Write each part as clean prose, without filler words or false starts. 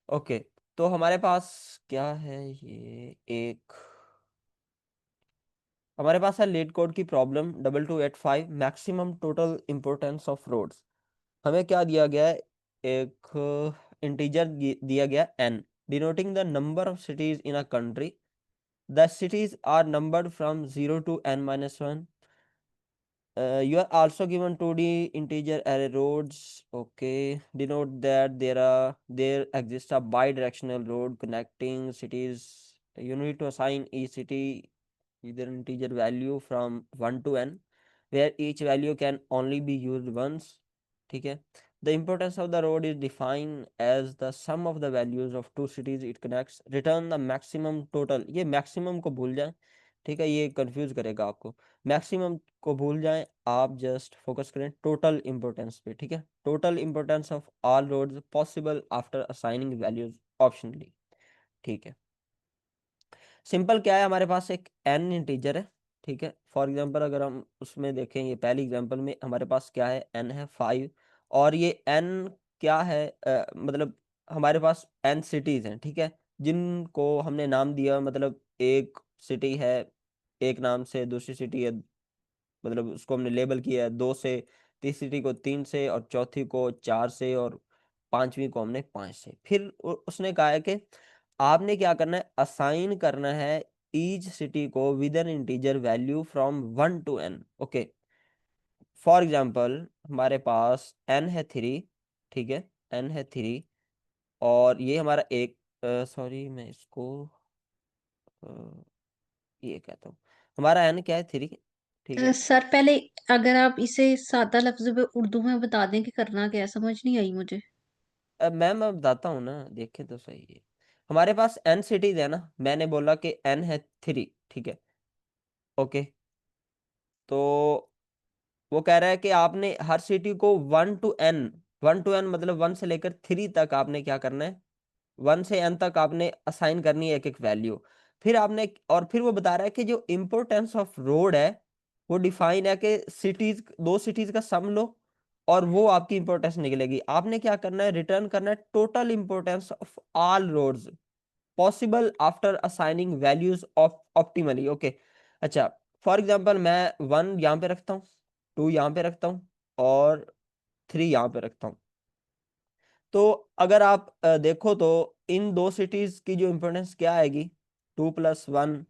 Okay, तो हमारे पास क्या है, ये एक हमारे पास है लीड कोड की problem 2285 maximum total importance of roads. हमें क्या दिया गया है, एक इंटीजर दिया गया n denoting the number of cities in a country. The cities are numbered from 0 to n-1. You are also given 2D integer array roads. Okay, denote that there exists a bidirectional road connecting cities. You need to assign each city either integer value from 1 to n, where each value can only be used once. ठीक है. The importance of the road is defined as the sum of the values of two cities it connects. Return the maximum total. ये maximum को भूल जाएं. ठीक है, ये confuse करेगा आपको. मैक्सिमम को भूल जाएं, आप जस्ट फोकस करें टोटल इंपोर्टेंस पे. ठीक है, total importance of all roads possible after assigning values optionally. ठीक है, सिंपल क्या है, हमारे पास एक n इंटीजर है. ठीक है, फॉर एग्जांपल अगर हम उसमें देखें, ये पहली एग्जांपल में हमारे पास क्या है, n है 5. और ये n क्या है, मतलब हमारे पास n सिटीज हैं. ठीक है, जिनको हमने नाम दिया, मतलब एक सिटी है एक नाम से, दूसरी सिटी है, मतलब उसको हमने लेबल किया है 2 से, तीसरी सिटी को 3 से, और चौथी को 4 से, और पांचवी को हमने 5 से. फिर उसने कहा है कि आपने क्या करना है, असाइन करना है ईच सिटी को with an integer value from 1 to n. Okay, for example हमारे पास n है 3. ठीक है, n है 3, और ये हमारा एक, सॉरी मैं इसको अ, ये कहता हूँ, हमारा n क्या है 3. ठीक है. सर पहले अगर आप इसे सादा लफ्ज़ों में उर्दू में बता दें कि करना क्या है, समझ नहीं आई मुझे। मैम मैं बताता हूँ ना, देखे तो सही है. हमारे पास n सिटीज है ना, मैंने बोला कि n है 3. ठीक है. ओके, तो वो कह रहा है कि आपने हर सिटी को 1 to n मतलब 1 से लेकर 3 तक आपने क्या करना है, 1 से n तक आपने असाइन करनी है एक एक वैल्यू. फिर आपने, और फिर वो बता रहा है कि जो इम्पोर्टेंस ऑफ रोड है वो डिफाइन है कि सिटीज, दो सिटीज का सम लो और वो आपकी इंपोर्टेंस निकलेगी. आपने क्या करना है, रिटर्न करना है total importance of all roads possible after assigning values of optimally. Okay, अच्छा, फॉर एग्जांपल मैं 1 यहाँ पे रखता हूँ, 2 यहाँ पे रखता हूँ, और 3 यहाँ पे रखता हूँ. तो अगर आप देखो तो इन दो सिटीज की जो इम्पोर्टेंस क्या आएगी, 2 + 1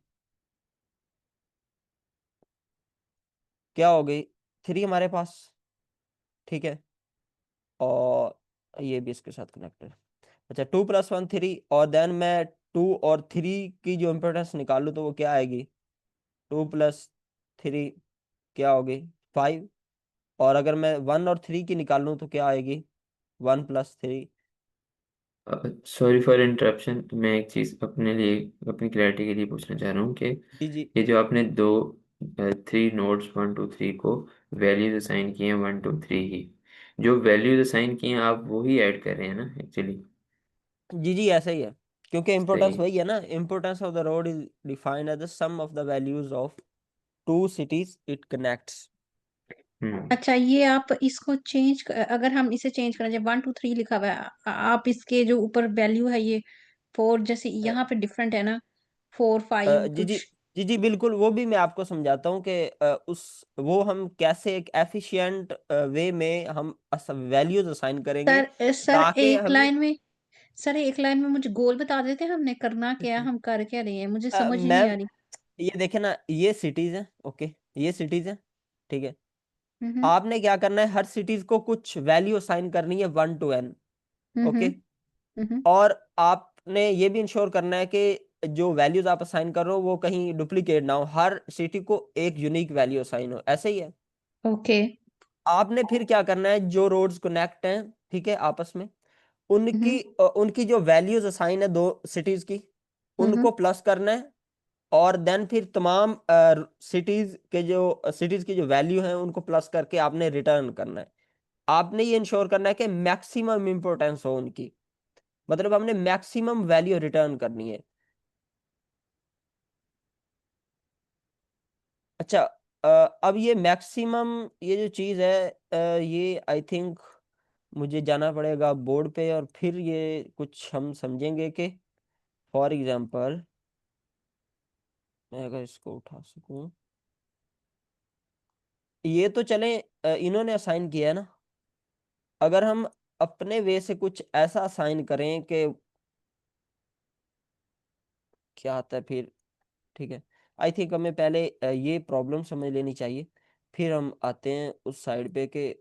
क्या हो गई, 3 हमारे पास. ठीक है, और ये भी इसके साथ कनेक्टेड. अच्छा, 2 + 1 3, और देन मैं 2 और 3 की जो इम्पोर्टेंस निकालूं तो वो क्या आएगी, 2 + 3 क्या होगी, 5. और अगर मैं 1 और 3 की निकालूं तो क्या आएगी, 1 + 3. सॉरी फॉर इंटरप्शन, मैं एक चीज़ अपने लिए, अपनी क्लैरिटी के लिए पूछना चाह रहा हूँ कि जी जी. ये जो आपने दो 3 नोड्स 1 2 3 को वैल्यूज असाइन किए हैं, 1 2 3 ही जो वैल्यूज असाइन किए हैं आप वो ही ऐड कर रहे हैं ना एक्चुअली? जी जी, ऐसा ही है, क्योंकि सही इंपोर्टेंस है। वही है ना, importance of the road is defined as the sum of the values of two cities it connects. Hmm. अच्छा, ये आप इसको चेंज, अगर हम इसे चेंज करें, जब 1 2 3 लिखा हुआ है, आप इसके जो ऊपर वैल्यू है ये 4, जैसे यहाँ पे डिफरेंट है ना, 4 5 जी जी. कुछ। जी जी बिल्कुल, वो भी मैं आपको समझाता हूँ कि उस वो हम कैसे एक एफिशिएंट वे में हम वैल्यूज असाइन करेंगे, सर ताकि एक हमें, लाइन में, सर एक लाइन में मुझे गोल बता देते हैं, हमने करना क्या है, हम कर क्या रहे हैं, मुझे समझ ही नहीं मैम आ रही। ये देखे ना, ये सिटीज है. ओके, ये सिटीज है. ठीक है, हम्म आपने क्या करना है, हर सिटीज को कुछ वैल्यू असाइन करनी है 1 to n. हम्म ओके, हम्म और आपने ये भी इंश्योर करना है कि जो वैल्यूज आप असाइन कर रहे हो वो कहीं डुप्लीकेट ना हो, हर सिटी को एक यूनिक वैल्यू असाइन हो. ऐसे ही है. ओके। आपने फिर क्या करना है, जो रोड्स कनेक्ट हैं, ठीक है, आपस में, हम्म उनकी जो वैल्यूज असाइन है दो सिटीज की, हम्म उनको प्लस करना है. और देन फिर तमाम सिटीज की जो वैल्यू है उनको प्लस करके आपने रिटर्न करना है. आपने ये इंश्योर करना है कि मैक्सिमम इंपोर्टेंस हो उनकी, मतलब हमने मैक्सिमम वैल्यू रिटर्न करनी है. अच्छा, अब ये मैक्सिमम, ये जो चीज है, ये आई थिंक मुझे जाना पड़ेगा बोर्ड पे और फिर ये कुछ हम समझेंगे कि फॉर एग्जांपल मैं अगर इसको उठा सकूं, ये तो चले इन्होंने असाइन किया है ना, अगर हम अपने वे से कुछ ऐसा असाइन करें कि क्या आता है फिर, ठीक है। आई थिंक हमें पहले ये प्रॉब्लम समझ लेनी चाहिए, फिर हम आते हैं उस साइड पे कि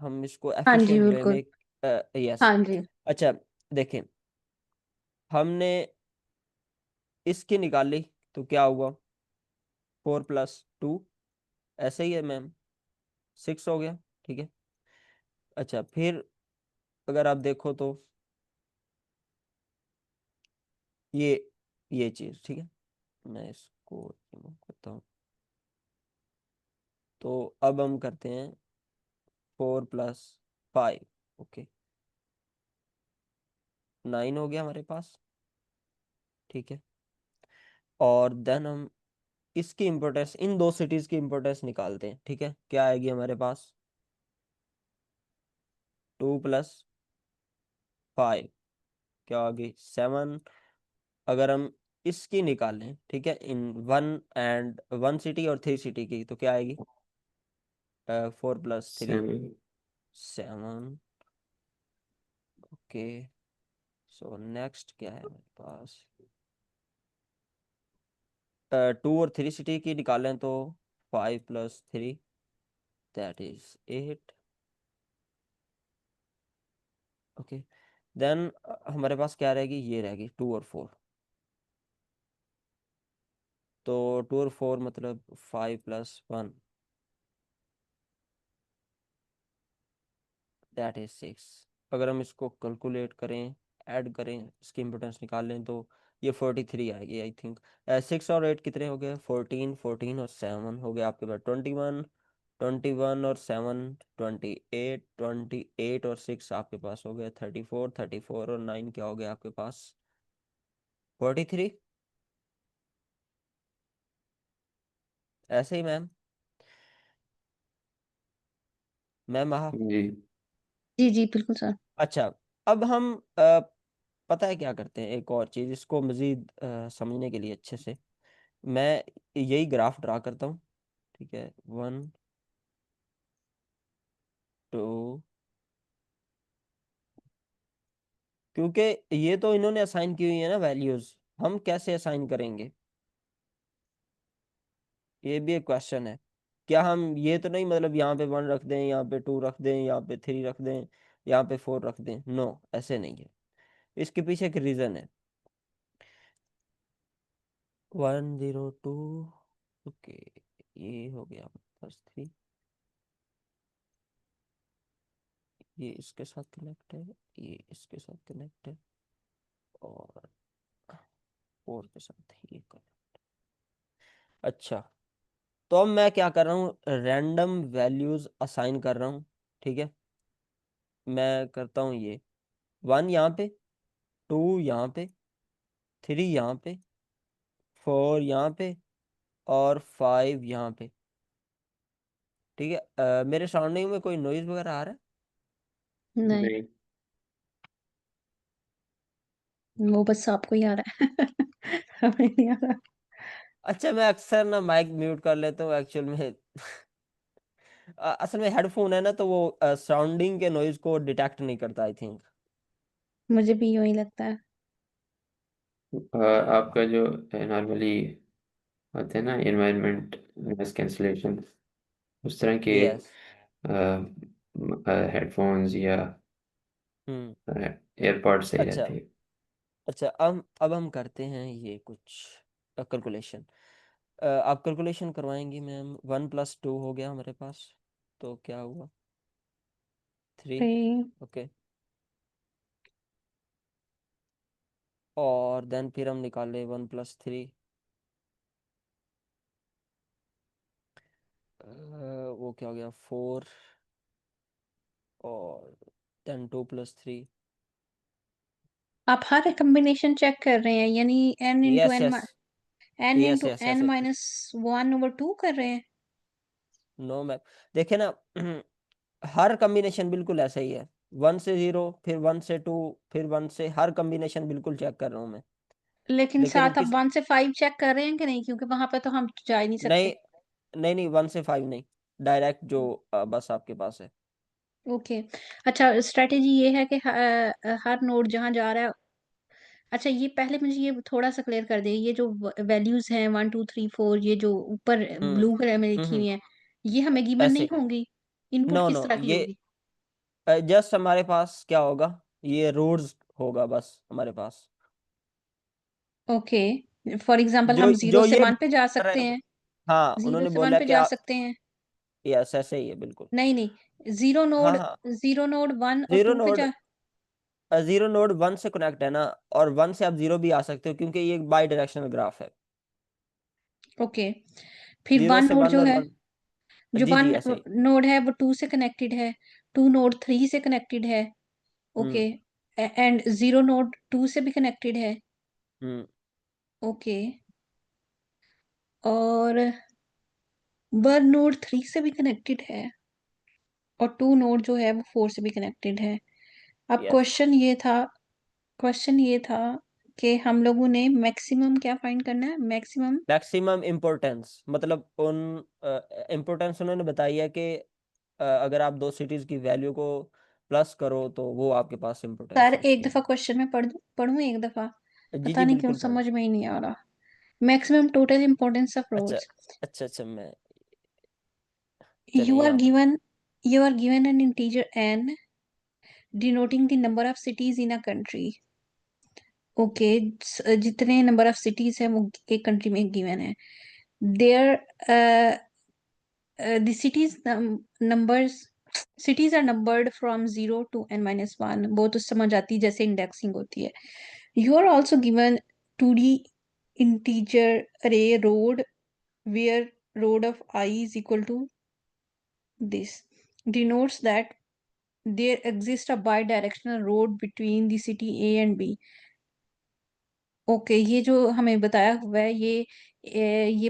हम इसको हाँ जी एफिशिएंट वे बिल्कुल। में यस। हाँ जी। अच्छा देखें, हमने इसकी निकाली तो क्या हुआ, 4+2 ऐसे ही है मैम, 6 हो गया, ठीक है। अच्छा फिर अगर आप देखो तो ये ये चीज, ठीक है, मैं इसको रिमूव करता हूँ। तो अब हम करते हैं 4+5, ओके, 9 हो गया हमारे पास, ठीक है। और देन हम इसकी इम्पोर्टेंस, इन दो सिटीज की इम्पोर्टेंस निकालते हैं, ठीक है। क्या आएगी हमारे पास, 2+5 क्या आ गई, 7। अगर हम इसकी निकालें, ठीक है, इन 1 सिटी और 3 सिटी की, तो क्या आएगी, 4+3 7 7, ओके। सो नेक्स्ट क्या है हमारे पास, 2 और 3 सिटी की निकालें तो 5+3 दैट इज 8, ओके। देन हमारे पास क्या रहेगी, ये रहेगी 2 और 4, तो 2 और 4 मतलब 5+1 दैट इज 6। अगर हम इसको कैलकुलेट करें, ऐड करें, इसकी इम्पोर्टेंस निकाल लें तो ये 43 आएगी आई थिंक। 6 और 8 कितने हो गए, 14, 14 और 7 हो गया आपके पास 21, 21 और 7 28, 28 और 6 आपके पास हो गया 34, 34 और 9 क्या हो गया आपके पास, 43। ऐसे ही मैम, मैम जी। जी जी बिल्कुल सर। अच्छा अब हम पता है क्या करते हैं, एक और चीज़ इसको मज़ीद समझने के लिए अच्छे से मैं यही ग्राफ ड्रा करता हूँ, ठीक है। 1 2, क्योंकि ये तो इन्होंने असाइन की हुई है ना वैल्यूज, हम कैसे असाइन करेंगे, ये भी एक क्वेश्चन है। क्या हम ये तो नहीं मतलब यहाँ पे 1 रख दें, यहाँ पे 2 रख दें, यहाँ पे 3 रख दें, यहाँ पे 4 रख दें, नो ऐसे नहीं है। इसके पीछे एक रीज़न है, 1 0 2, ओके, ये हो गया +3, ये इसके साथ कनेक्ट है, ये इसके साथ कनेक्ट है, और 4 के साथ ये कनेक्ट। अच्छा तो अब मैं क्या कर रहा हूँ, रैंडम वैल्यूज असाइन कर रहा हूँ, ठीक है। मैं करता हूँ ये 1 यहाँ पे, 2 यहाँ पे, 3 यहाँ पे, 4 यहाँ पे और 5 यहाँ पे, ठीक है। मेरे सराउंडिंग में कोई नॉइज वगैरह आ रहा है, नहीं, नहीं। वो बस आपको ही आ रहा है। हमें नहीं आ रहा। अच्छा मैं अक्सर ना माइक म्यूट कर लेता हूँ एक्चुअल में असल में हेडफोन है ना, तो वो सराउंडिंग के नॉइज को डिटेक्ट नहीं करता आई थिंक। मुझे भी यूं ही लगता है। आपका जो नॉर्मली होते हैं ना इन्वायरमेंट नॉइस कैंसलेशन, उस तरह के यस। हेडफोन्स या हम्म। एयरपॉड सही अच्छा रहते हैं। अच्छा अब हम करते हैं ये कुछ कैलकुलेशन, आप कैलकुलेशन करवाएंगी मैम। 1+2 हो गया हमारे पास, तो क्या हुआ, 3, फिर ओके। और देन फिर हम निकाले 1+3, वो क्या हो गया 4, और देन 2+3, आप हर कॉम्बिनेशन चेक कर रहे हैं, यानी n into yes n yes n yes into yes n yes. Minus 1/2 कर रहे हैं। नो मैम, देखिए ना हर कॉम्बिनेशन बिल्कुल ऐसा ही है, 1 से 0, फिर 1 से 2, फिर 1 से, हर कॉम्बिनेशन बिल्कुल चेक कर रहा हूँ मैं। लेकिन लेकिन साथ आप 1 से 5 चेक कर रहे हैं कि नहीं, क्योंकि वहां पे तो हम जा ही नहीं नहीं, सकते। नहीं, 1 से 5 नहीं, डायरेक्ट जो बस आपके पास है। ओके। अच्छा, स्ट्रेटेजी ये है कि हर नोड जहां जा रहा है। अच्छा, ये पहले मुझे ये थोड़ा सा क्लियर कर दे, ये जो वैल्यूज हैं 1 2 3 4, ये जो ऊपर हम्म ब्लू कलर में लिखी हम्म हुई है, ये हमें गिवन नहीं ऐसे, होंगी। इनपुट नो किस नो, तरह की ये होगी? जस्ट हमारे पास क्या होगा, ये रोड्स होगा बस हमारे पास। ओके। फॉर एग्जांपल जो हम जीरो जो से ये 1 पे जा कर रहे सकते हैं, हैं। हाँ, जीरो उन्होंने से 1 बोला पे जा क्या, सकते हैं। यस ऐसे ही है बिल्कुल। नहीं नहीं, जीरो हाँ नोड, हाँ, जीरो नोड 1 और जीरो 2 पे नोड, जा। जीरो नोड 1 से कनेक्ट है ना, और 1 से आप 0 भी आ सकते हो क्योंकि ये एक बाई डायरेक्शनल ग्राफ है। ओके। फिर 0 वन से नोड 1 जो और है, 1, जो जी जी वन ऐसे ही। नोड है वो 2 से कनेक्टेड है, 2 नोड 3 से कनेक्टेड है। हम्म ओके। एंड जीरो नोड 2 से भी कनेक्टेड है। हम्म ओके। और वन नोड 3 से भी कनेक्टेड है, और 2 नोड जो है वो 4 से भी कनेक्टेड है। अब यस, क्वेश्चन ये था कि हम लोगों ने मैक्सिमम क्या फाइंड करना है, मैक्सिमम। मैक्सिमम इम्पोर्टेंस, मतलब उन इम्पोर्टेंस उन्होंने बताई है कि अगर आप दो सिटीज की वैल्यू को प्लस करो तो वो आपके पास इम्पोर्टेंस सर होती एक है। दफा क्वेश्चन में पढ़ूं एक दफा? जी पता जी नहीं क्यों बिल्कुल पढ़ो। समझ में ही नहीं आ रहा। मैक्सिमम टोटल इंपॉर्टेंस ऑफ अच्छा रोड्स। अच्छा अच्छा, मैं, you चलिए are यहाँ पे, given you are given an integer n denoting the number of cities in a country. Okay. जितने नंबर ऑफ सिटीज है वो एक कंट्री में गिवन है। There the cities are numbered from 0 to n-1। वो तो समझ आती है, जैसे इंडेक्सिंग होती है। You are also given 2D integer array road where road of I is equal to this, denotes that there exists a bi-directional road between the city A and B। Okay, ये जो हमें बताया हुआ है, ये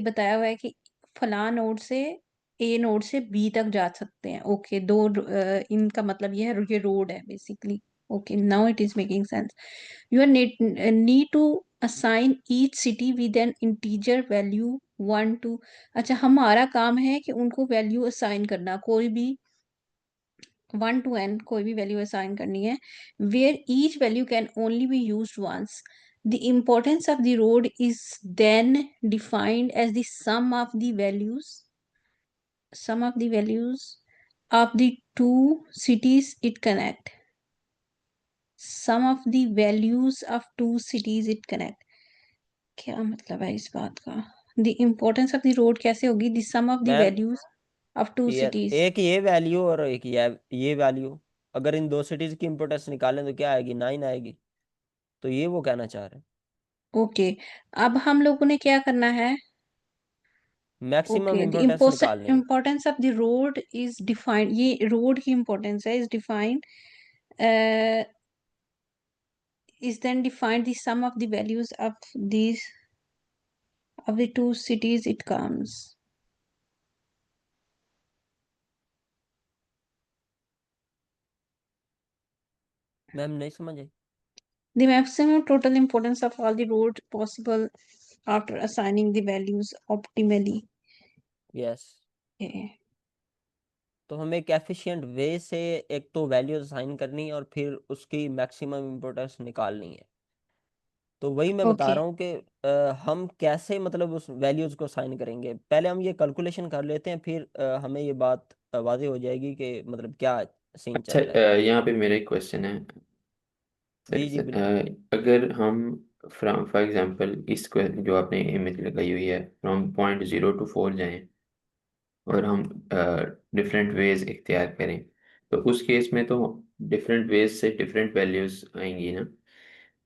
बताया हुआ है कि फलां नोड से, ए नोड से बी तक जा सकते हैं। ओके, इनका मतलब ये है, ये रोड है basically. Okay, now it is making sense. You are need to assign each city with an integer value 1 2। अच्छा, हमारा काम है कि उनको वैल्यू असाइन करना, कोई भी 1 to n कोई भी वैल्यू असाइन करनी है, where each value can only be used once। The importance of the road is then defined as the sum of the values of the two cities it connect। sum of the values of two cities it connect। क्या मतलब है इस बात का? The importance of the road कैसे होगी? The sum of the ma'am, values of two ये cities। एक ये वैल्यू और एक ये वैल्यू, अगर इन दो सिटीज की इम्पोर्टेंस निकालें तो क्या आएगी, 9 आएगी। तो ये वो कहना चाह रहे हैं, ओके। अब हम लोगों ने क्या करना है? मैक्सिमम ओके, द इम्पोर्टेंस निकालनी है। Importance of the road is defined, ये रोड की इम्पोर्टेंस है, is defined, is then defined the sum of the values of these of the two cities it comes। Ma'am नहीं समझ आई। The maximum total importance of all the roads possible after assigning the values optimally। Yes, Okay। तो हमें एक efficient way से एक तो value assign करनी है और फिर उसकी मैक्सिमम इम्पोर्टेंस निकालनी है। तो वही मैं बता Okay। रहा हूँ कि हम कैसे मतलब उस वैल्यूज को असाइन करेंगे, पहले हम ये कैलकुलेशन कर लेते हैं, फिर हमें ये बात वाज़ेह हो जाएगी कि मतलब क्या सीन अच्छा, चल रहा है। यहाँ पे मेरा एक क्वेश्चन है। जी सर जी सर, बिल्कुल। अगर हम फ्रॉम फॉर एग्जांपल इस जो आपने इमेज लगाई हुई है, फ्रॉम पॉइंट 0 to 4 जाएं और हम डिफरेंट वेज इख्तियार करें, तो उस केस में तो डिफरेंट वेज से डिफरेंट वैल्यूज आएंगी ना।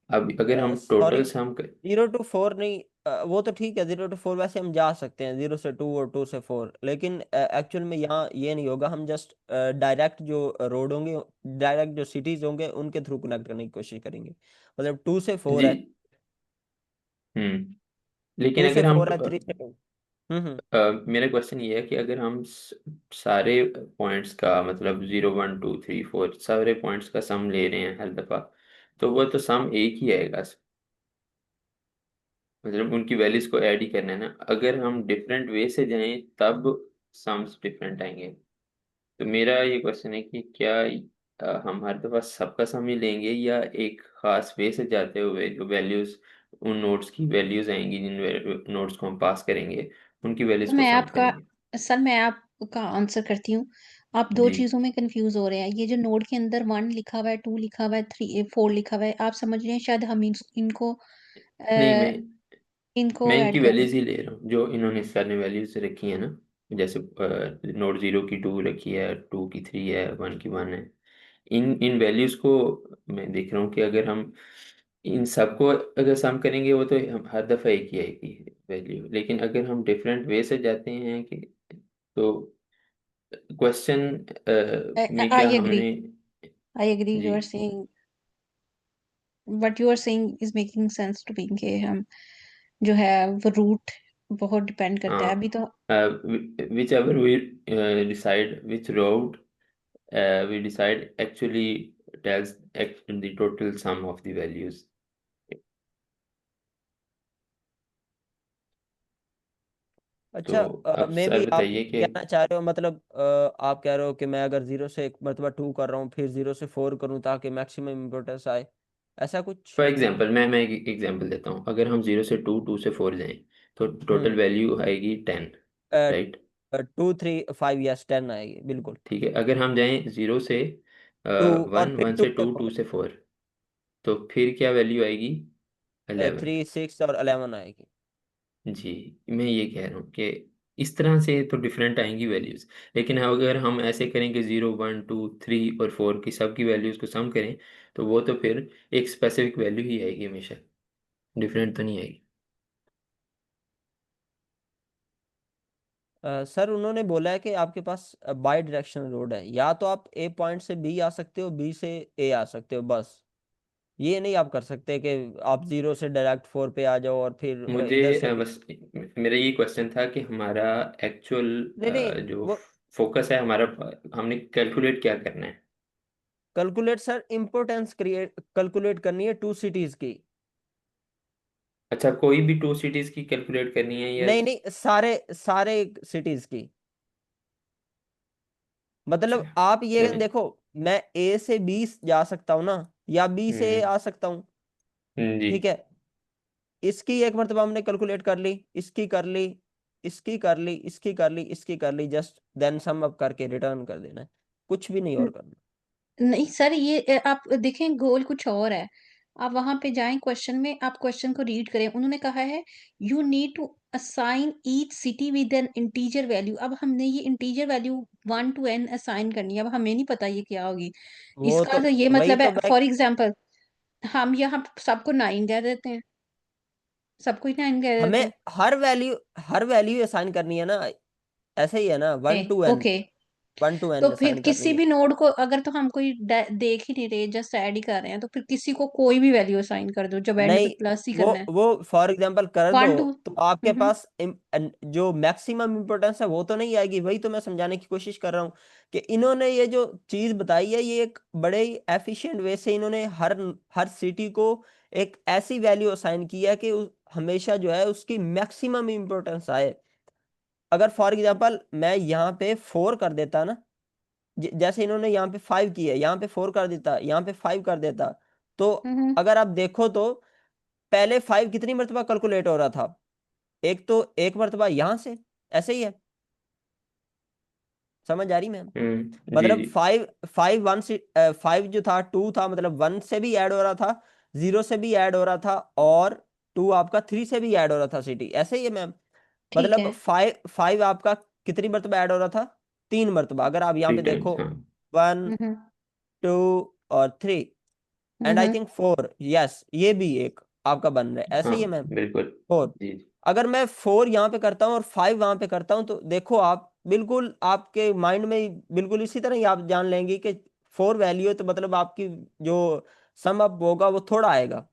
अब अगर हम सॉरी, टोटल सम 0 to 4 नहीं, वो तो ठीक है, 0 to 4 वैसे हम जा सकते हैं, 0 से 2 और 2 से 4, लेकिन एक्चुअल में यहाँ ये नहीं होगा, हम जस्ट डायरेक्ट जो रोड होंगे, डायरेक्ट जो सिटीज होंगे उनके थ्रू कनेक्ट करने की कोशिश करेंगे। मतलब 2 से 4 जी। है, हम्म। लेकिन टू से अगर हम फोर है, 3 से 2। मेरा क्वेश्चन ये है कि अगर हम सारे पॉइंट्स का मतलब 0 1 2 3 4 सारे पॉइंट्स का सम ले रहे हैं हर दफा, तो वो तो सम एक ही आएगा। मतलब उनकी वैल्यूज को ऐड ही करना है ना। अगर हम डिफरेंट वे से जाएं तब सम्स डिफरेंट आएंगे। तो मेरा ये क्वेश्चन है कि क्या हम हर दफा सबका सम ही लेंगे, या एक खास वे से जाते हुए जो वैल्यूज उन नोट्स की वैल्यूज आएंगी, जिन नोट्स को हम पास करेंगे, उनकी तो वैल्यूज को मैं सम आपका करेंगे। सर मैं आपका आंसर करती हूँ। आप दो जी। चीजों में कंफ्यूज हो रहे हैं। ये जो नोड के अंदर 1 लिखा हुआ है, 2 लिखा हुआ है, 4 लिखा हुआ है, आप समझ रहे हैं शायद हम इनको नहीं, अ, मैं इनको इनकी ऐड कर वैल्यूज दें। ही ले रहा हूँ जो इन्होंने सर ने वैल्यूज रखी है ना। जैसे नोट 0 की 2 रखी है, 2 की 3 है, 1 की 1 है। इन इन वैल्यूज को मैं देख रहा हूँ कि अगर हम इन सबको अगर सम करेंगे, वो तो हम हर दफा एक ही आएगी वैल्यू। लेकिन अगर हम डिफरेंट वे से जाते हैं कि, तो क्वेश्चन में क्या आई एग्री, हमने। आई एग्री जी। You are saying, what you are saying is making sense to me के हम जो है वो रूट बहुत डिपेंड करता है हाँ, अभी तो। Whichever we decide which road we decide actually tells the total sum of the values. तो अच्छा, अब मे सर भी आप बताइए कि कहना चाह रहे हो, मतलब आप कह रहे हो कि मैं अगर 0 से एक मरतबा 2 कर रहा हूँ, फिर 0 से 4 करूँ ताकि मैक्सिमम इम्पोर्टेंस आए, ऐसा कुछ? फॉर एग्जांपल मैं एक एग्जांपल देता हूँ। अगर हम 0 से 2, 2 से 4 जाएं, तो हम्म। टोटल वैल्यू आएगी 10। राइट। 2 3 5, यस 10 आएगी बिल्कुल। ठीक है। अगर हम जाएं 0 से 2 और 1, फिर 1 2 से से 2, 2 4, से 4, तो फिर क्या वैल्यू आएगी? 11। 3 6 और 11 आएगी। जी, मैं ये कह रहा हूँ कि इस तरह से तो डिफरेंट आएंगी वैल्यूज। लेकिन अगर हम ऐसे करें कि 0 1 2 3 और 4 की सब की वैल्यूज को सम करें, तो वो तो फिर एक स्पेसिफिक वैल्यू ही आएगी हमेशा, डिफरेंट तो नहीं आएगी। सर उन्होंने बोला है कि आपके पास बाई डायरेक्शनल रोड है, या तो आप ए पॉइंट से बी आ सकते हो, बी से ए आ सकते हो, बस। ये नहीं आप कर सकते कि आप 0 से डायरेक्ट 4 पे आ जाओ और फिर मुझे इधर से बस मेरा ये क्वेश्चन था कि हमारा एक्चुअल नहीं नहीं जो वो फोकस है हमारा, हमने कैलकुलेट क्या करना है। Calculate sir importance create calculate करनी है 2 सिटीज की। अच्छा, कोई भी 2 सिटीज की कैलकुलेट करनी है या? नहीं नहीं, सारे सारे सिटीज की। अच्छा, मतलब आप ये चलें। देखो, मैं ए से बी जा सकता हूँ ना, या बी से ए हम्म। आ सकता हूँ। जी। ठीक है, इसकी एक मरतबा हमने कैलकुलेट कर ली, इसकी कर ली, इसकी कर ली, इसकी कर ली, इसकी कर ली, जस्ट देन सम अप करके रिटर्न कर देना है, कुछ भी नहीं और करना। नहीं सर ये आप देखें गोल कुछ और है। आप वहां पे जाएं, क्वेश्चन में आप क्वेश्चन को रीड करें। उन्होंने कहा है you need to assign each city with an integer value. अब हमने ये integer value 1 to n assign करनी है। अब हमें नहीं पता ये क्या होगी। वो इसका तो तो ये वही मतलब है, तो मैं, फॉर एग्जाम्पल हम यहाँ सबको 9 कह देते हैं, सबको ही 9 कह देते हमें हैं। हर वैल्यू असाइन करनी है ना, ऐसे ही है ना, one to n okay, 1 to n तो फिर असाइन किसी करनी है। भी नोड को अगर तो हम कोई देख ही नहीं रहे, जस्ट ऐड ही कर रहे हैं, तो फिर किसी को कोई भी वैल्यू असाइन कर दो जब एंड पे नहीं, प्लस ही वो करना है। वो फॉर एग्जांपल कर दो 1 2। तो आपके पास जो मैक्सिमम इंपोर्टेंस है वो तो नहीं आएगी। वही तो मैं समझाने की कोशिश कर रहा हूँ कि इन्होंने ये जो चीज बताई है, ये एक बड़े ही एफिशिएंट वे से इन्होंने हर हर सिटी को एक ऐसी वैल्यू असाइन की है कि हमेशा जो है उसकी मैक्सिमम इंपोर्टेंस आए। अगर फॉर एग्जांपल मैं यहाँ पे 4 कर देता ना, जैसे इन्होंने यहाँ पे 5 की है, यहाँ पे 4 कर देता, यहाँ पे 5 कर देता, तो हम्म। अगर आप देखो तो पहले 5 कितनी मरतबा कैलकुलेट हो रहा था? एक तो एक मरतबा यहाँ से, ऐसे ही है। समझ आ रही मैम? जी मतलब जी। 5 5 1 से 5 जो था 2 था, मतलब 1 से भी ऐड हो रहा था, 0 से भी ऐड हो रहा था, और 2 आपका 3 से भी ऐड हो रहा था सिटी, ऐसे ही है मैम। ठीक मतलब है। 5 आपका कितनी मरतबा ऐड हो रहा था? 3 मरतबा। अगर आप यहाँ थ्री पे टाइम्स देखो, हाँ। 1 हम्म 2 और 3, and I hmm think 4, yes ये भी एक आपका बन रहा है, ऐसे हाँ, ही है मैम। बिल्कुल। 4, जी। अगर मैं 4 यहाँ पे करता हूँ और 5 वहां पे करता हूँ, तो देखो आप बिल्कुल आपके माइंड में बिल्कुल इसी तरह ही आप जान लेंगे कि 4 वैल्यू है, तो मतलब आपकी जो सम अप होगा वो थोड़ा आएगा।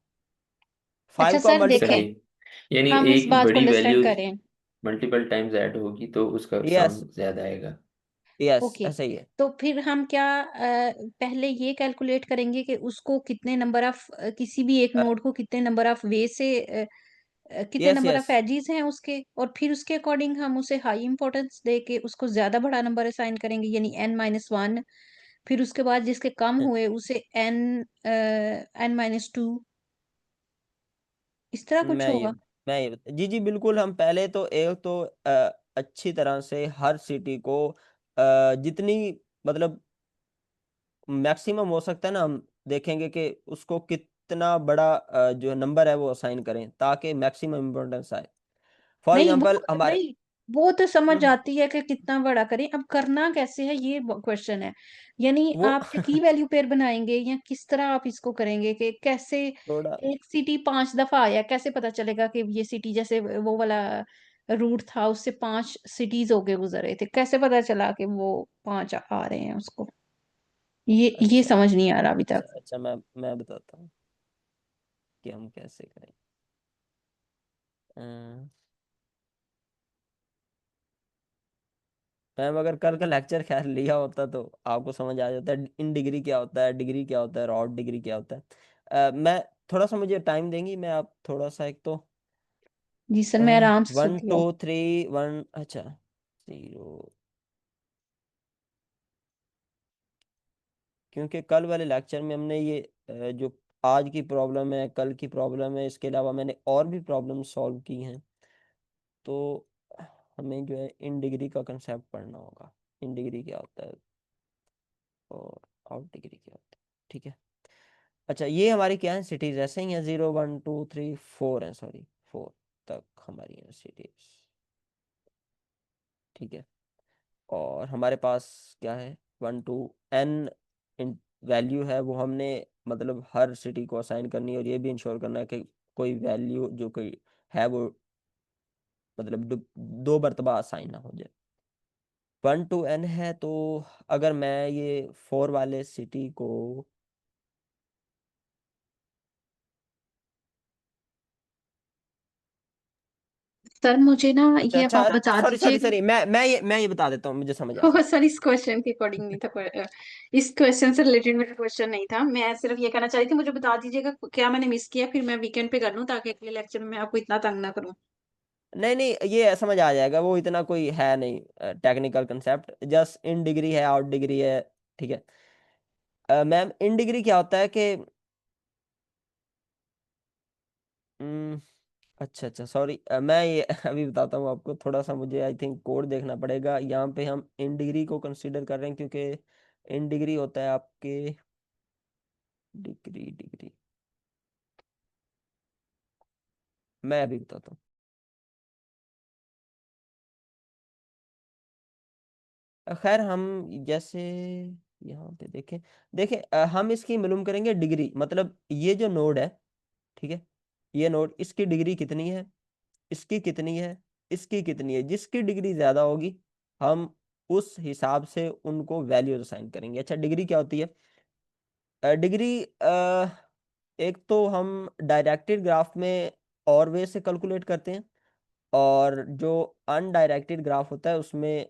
5 अच्छा को सर मल्टीप्लाई, देखें, सही। यानी हम इस एक बात को बड़ी अंडरस्टैंड वैल्यूज। करें। मल्टीपल टाइम्स ऐड होगी तो उसका यस सम ज्यादा आएगा। यस ओके, ऐसा ही है। तो फिर हम क्या पहले ये कैलकुलेट करेंगे कि उसको कितने नंबर ऑफ किसी भी एक नोड को कितने नंबर ऑफ वे से कितने yes number yes of edges हैं उसके, और फिर उसके अकॉर्डिंग हम उसे हाई इंपॉर्टेंस दे के उसको ज्यादा बड़ा नंबर असाइन करेंगे, यानी n-1। फिर उसके बाद जिसके कम हुए उसे n-2, इस तरह कुछ मैं ये होगा। जी जी बिल्कुल, हम पहले तो एक तो अच्छी तरह से हर सिटी को जितनी मतलब मैक्सिमम हो सकता है ना, हम देखेंगे कि उसको कितना बड़ा जो नंबर है वो असाइन करें ताकि मैक्सिमम इम्पोर्टेंस आए। फॉर नहीं एग्जांपल हमारे नहीं, वो तो समझ हम्म, आती है कि कितना बड़ा करें, अब करना कैसे है ये क्वेश्चन है। यानी वो आप की वैल्यू पेयर बनाएंगे या किस तरह आप इसको करेंगे कि कैसे थोड़ा एक सिटी 5 दफा आया, कैसे पता चलेगा कि ये सिटी, जैसे वो वाला रूट था उससे 5 सिटीज होके गुजर रहे थे, कैसे पता चला कि वो 5 आ रहे हैं उसको, ये अच्छा समझ नहीं आ रहा अभी तक। अच्छा अच्छा मैं बताता हूँ कि हम कैसे करें। मैम अगर कल का लेक्चर खैर लिया होता तो आपको समझ आ जाता है इन डिग्री क्या होता है, डिग्री क्या होता है, रॉड डिग्री क्या होता है। मैं थोड़ा सा मुझे टाइम देंगी, मैं आप थोड़ा सा एक तो जी सर, मैं आराम से वन सुनती टू हूँ। थ्री वन अच्छा 0, क्योंकि कल वाले लेक्चर में हमने ये जो आज की प्रॉब्लम है, कल की प्रॉब्लम है, इसके अलावा मैंने और भी प्रॉब्लम सॉल्व की हैं। तो हमें जो है इन डिग्री का कंसेप्ट पढ़ना होगा, इन डिग्री क्या होता है और आउट डिग्री क्या होता है। ठीक है। अच्छा ये हमारी क्या है, सिटीज ऐसे ही है, 0 1 2 3 4 है, सॉरी 4 तक हमारी है सिटीज। ठीक है। और हमारे पास क्या है 1 to n वैल्यू है, वो हमने मतलब हर सिटी को असाइन करनी है और ये भी इंश्योर करना है कि कोई वैल्यू जो कोई है वो मतलब दो मरतबा असाइन ना हो जाए। 1 to n है, तो अगर मैं ये 4 वाले सिटी को सर मुझे ना अच्छा ये अब अच्छा आप बता सॉरी सॉरी दीजिएगा। सॉरी मैं ये बता देता हूँ, मुझे समझ आ रहा है। सर इस क्वेश्चन के अकॉर्डिंग नहीं था, इस क्वेश्चन से रिलेटेड मेरा क्वेश्चन नहीं था, मैं सिर्फ ये कहना चाह रही थी मुझे बता दीजिएगा क्या मैंने मिस किया, फिर मैं वीकेंड पे कर लूँ ताकि अगले लेक्चर में मैं आपको इतना तंग ना करूँ। नहीं नहीं ये समझ आ जाएगा, वो इतना कोई है नहीं technical concept, just in degree है, आउट डिग्री है। ठीक है। मैम इन डिग्री क्या होता है कि हम्म, अच्छा अच्छा सॉरी मैं ये अभी बताता हूँ आपको, थोड़ा सा मुझे आई थिंक कोड देखना पड़ेगा। यहाँ पे हम इन डिग्री को कंसीडर कर रहे हैं क्योंकि इन डिग्री होता है आपके डिग्री डिग्री, मैं अभी बताता हूँ। खैर हम जैसे यहाँ पे देखें, देखें हम इसकी मालूम करेंगे डिग्री, मतलब ये जो नोड है, ठीक है, ये नोड इसकी डिग्री कितनी है, इसकी कितनी है, इसकी कितनी है, जिसकी डिग्री ज्यादा होगी हम उस हिसाब से उनको वैल्यूज असाइन करेंगे। अच्छा डिग्री क्या होती है, डिग्री एक तो हम डायरेक्टेड ग्राफ में और वे से कैलकुलेट करते हैं, और जो अनडायरेक्टेड ग्राफ होता है उसमें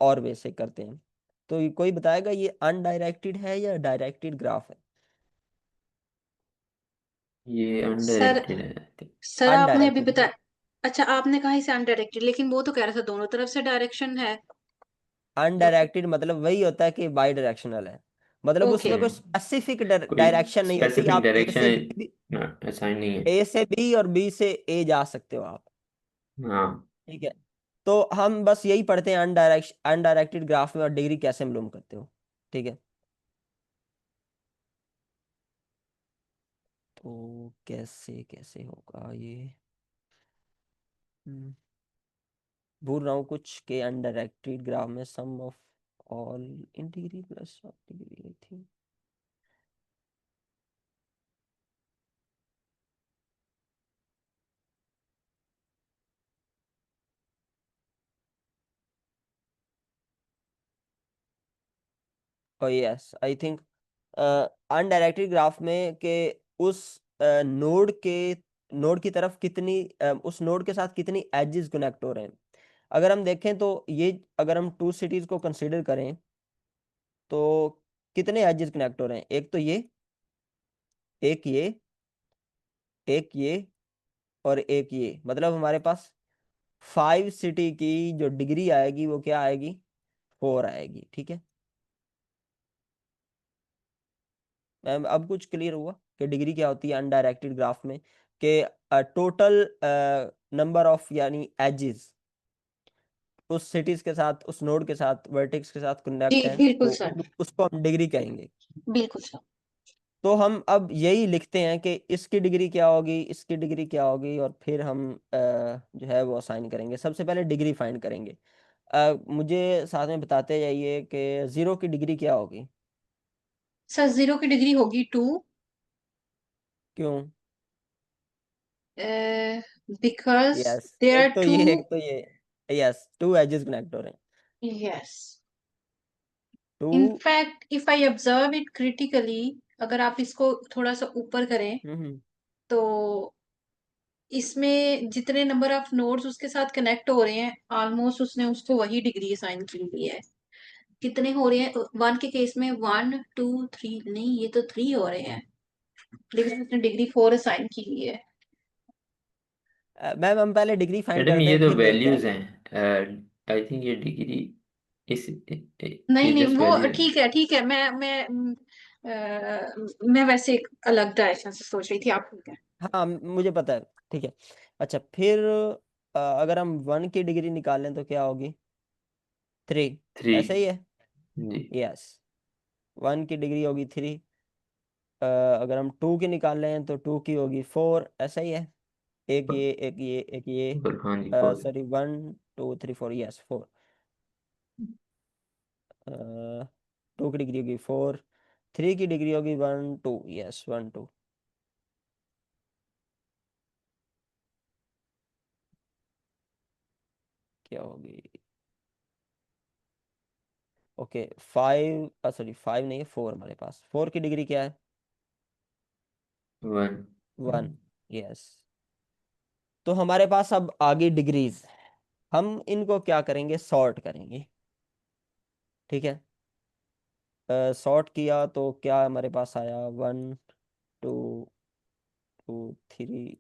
और वे से करते हैं। तो ये कोई बताएगा ये अनडायरेक्टेड है या डायरेक्टेड ग्राफ है? ये सर अनडायरेक्टेड है I think। सर आपने अभी अनडायरेक्टेड है। बताया, अच्छा आपने कहा इसे अनडायरेक्टेड, लेकिन वो तो कह रहा था दोनों तरफ से डायरेक्शन है। तो अनडायरेक्टेड मतलब वही होता है कि बाई डायरेक्शनल है, मतलब ओके, उसमें कोई हाँ, स्पेसिफिक कोई डायरेक्शन नहीं होती, स्पेसिफिक आप डायरेक्शन असाइन नहीं है। ए से बी और बी से ए जा सकते हो आप। हाँ, ठीक है। तो हम बस यही पढ़ते हैं अनडायरेक्टेड ग्राफ में और डिग्री कैसे मालूम करते हो। ठीक है। तो कैसे कैसे होगा ये, हम्म, भूल रहा हूँ कुछ के अनडायरेक्टेड ग्राफ में sum of all in degree plus of degree I think. Yes I think undirected graph में के उस नोड की तरफ कितनी उस नोड के साथ कितनी एजेस कनेक्ट हो रहे हैं, अगर हम देखें तो ये अगर हम 2 सिटीज को कंसीडर करें तो कितने एजेस कनेक्ट हो रहे हैं? एक तो ये, एक ये, एक ये और एक ये, मतलब हमारे पास 5 सिटी की जो डिग्री आएगी वो क्या आएगी? 4 आएगी। ठीक है मैम, अब कुछ क्लियर हुआ कि डिग्री क्या होती है अनडायरेक्टेड ग्राफ में, कि टोटल नंबर ऑफ यानी एजेस उस सिटीज के साथ, उस नोड के साथ, वर्टेक्स के साथ जी कनेक्ट हैं, बिल्कुल तो सर, उसको हम डिग्री कहेंगे। बिल्कुल सर। तो हम अब यही लिखते हैं कि इसकी डिग्री क्या होगी, इसकी डिग्री क्या होगी, और फिर हम जो है वो असाइन करेंगे। सबसे पहले डिग्री फाइंड करेंगे। मुझे साथ में बताते जाइए कि 0 की डिग्री क्या होगी? सर 0 की डिग्री होगी 2, क्यों? बिकॉज यस, देर आर एक तो टू। ये, एक तो ये। यस, 2 एजेस कनेक्ट हो रहे हैं। Yes, 2। In fact if I observe it critically, अगर आप इसको थोड़ा सा ऊपर करें हम्म। तो इसमें जितने नंबर ऑफ नोड्स उसके साथ कनेक्ट हो रहे हैं, ऑलमोस्ट उसने उसको वही डिग्री असाइन की हुई है। कितने हो रहे हैं? 1 के केस में 1 2 3, नहीं ये तो 3 हो रहे हैं, लेकिन उसने डिग्री 4 असाइन की हुई है। मैम हम पहले डिग्री फाइंड मैडम करते ये हैं, तो फिर देखते हैं। वैल्यूज हैं, आई थिंक ये डिग्री इस नहीं ये नहीं, जस्ट वो वैल्यू है। ठीक है ठीक है, मैं वैसे एक अलग डायरेक्शन से सोच रही थी, आप ठीक है। हाँ मुझे पता है। ठीक है। अच्छा फिर अगर हम 1 की डिग्री निकालें तो क्या होगी? 3। 3। ऐसा ही है। जी। यस, 1 की डिग्री होगी 3। अगर हम 2 की निकाल रहे हैं तो 2 की होगी 4। ऐसा ही है। एक ये, एक ये, एक ये। और हाँ जी 4। Sorry, 1 2 3 4, yes 4। 2 की डिग्री होगी 4, 3 की डिग्री होगी 1 2, यस 1 2। क्या होगी? ओके 5, सॉरी 5 नहीं है, 4 हमारे पास। 4 की डिग्री क्या है? 1। 1, यस। तो हमारे पास अब आगे डिग्रीज, हम इनको क्या करेंगे? सॉर्ट करेंगे। ठीक है। सॉर्ट किया तो क्या हमारे पास आया? 1 2 2 3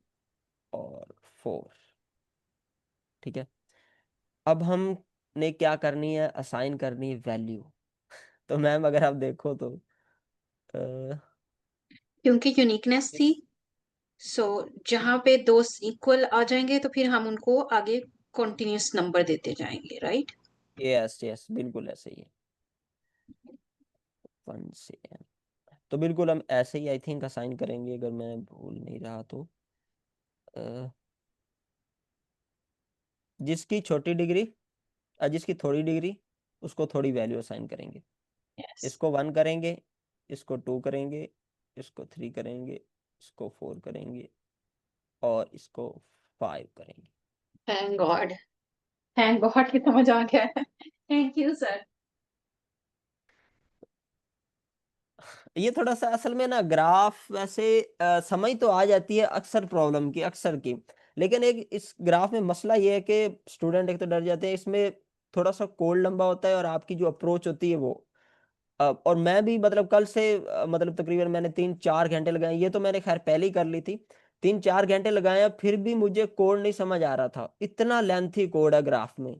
और 4। ठीक है। अब हमने क्या करनी है? असाइन करनी है वैल्यू। तो मैम अगर आप देखो तो अ, क्योंकि यूनिकनेस थी, इस सो जहां पे दो इक्वल आ जाएंगे तो फिर हम उनको आगे कॉन्टिन्यूस नंबर देते जाएंगे, राइट। यस यस, बिल्कुल ऐसे ही है। 1 से n, तो बिल्कुल हम ऐसे ही आई थिंक असाइन करेंगे, अगर मैं भूल नहीं रहा तो। अ, जिसकी छोटी डिग्री, जिसकी थोड़ी डिग्री, उसको थोड़ी वैल्यू असाइन करेंगे। यस, इसको 1 करेंगे, इसको 2 करेंगे, इसको 3 करेंगे, इसको 4 करेंगे और इसको 5 करेंगे। थैंक गॉड, थैंक गॉड कि समझ आ गया है। Thank you sir. ये थोड़ा सा असल में ना ग्राफ वैसे समझ तो आ जाती है अक्सर प्रॉब्लम की, अक्सर की। लेकिन एक इस ग्राफ में मसला ये है कि स्टूडेंट एक तो डर जाते हैं इसमें, थोड़ा सा कोड लंबा होता है और आपकी जो अप्रोच होती है वो और मैं भी मतलब कल से मतलब तकरीबन मैंने 3 4 घंटे लगाए। ये तो मैंने खैर पहले ही कर ली थी। 3 4 घंटे लगाए, फिर भी मुझे कोड नहीं समझ आ रहा था, इतना लेंथी कोड है ग्राफ में।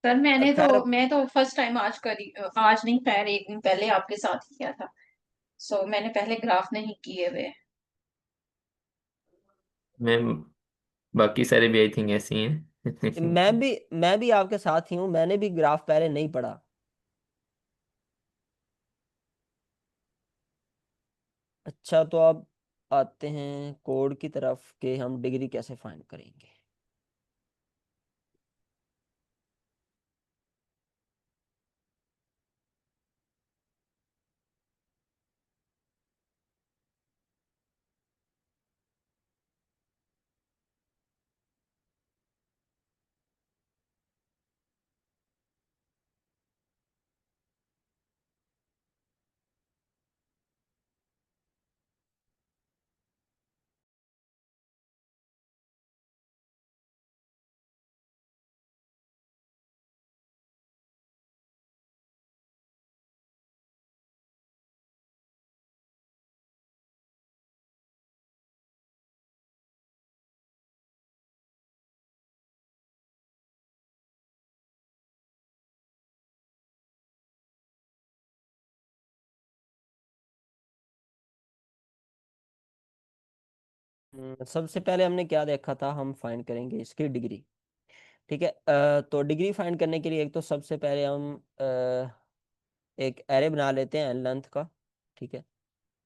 सर खैर मैं तो फर्स्ट टाइम आज करी, आज नहीं, खैर एक दिन पहले आपके साथ ही किया था। सो मैंने पहले ग्राफ नहीं किए हुए। मैम बाकी सारे भी आई थिंक ऐसे ही हैं। मैं भी आपके साथ ही हूँ, मैंने भी ग्राफ पहले नहीं पढ़ा। अच्छा तो अब आते हैं कोड की तरफ कि हम डिग्री कैसे फाइंड करेंगे। सबसे पहले हमने क्या देखा था, हम फाइंड करेंगे इसकी डिग्री। ठीक है, तो डिग्री फाइंड करने के लिए एक तो सबसे पहले हम एक एरे बना लेते हैं लेंथ का। ठीक है,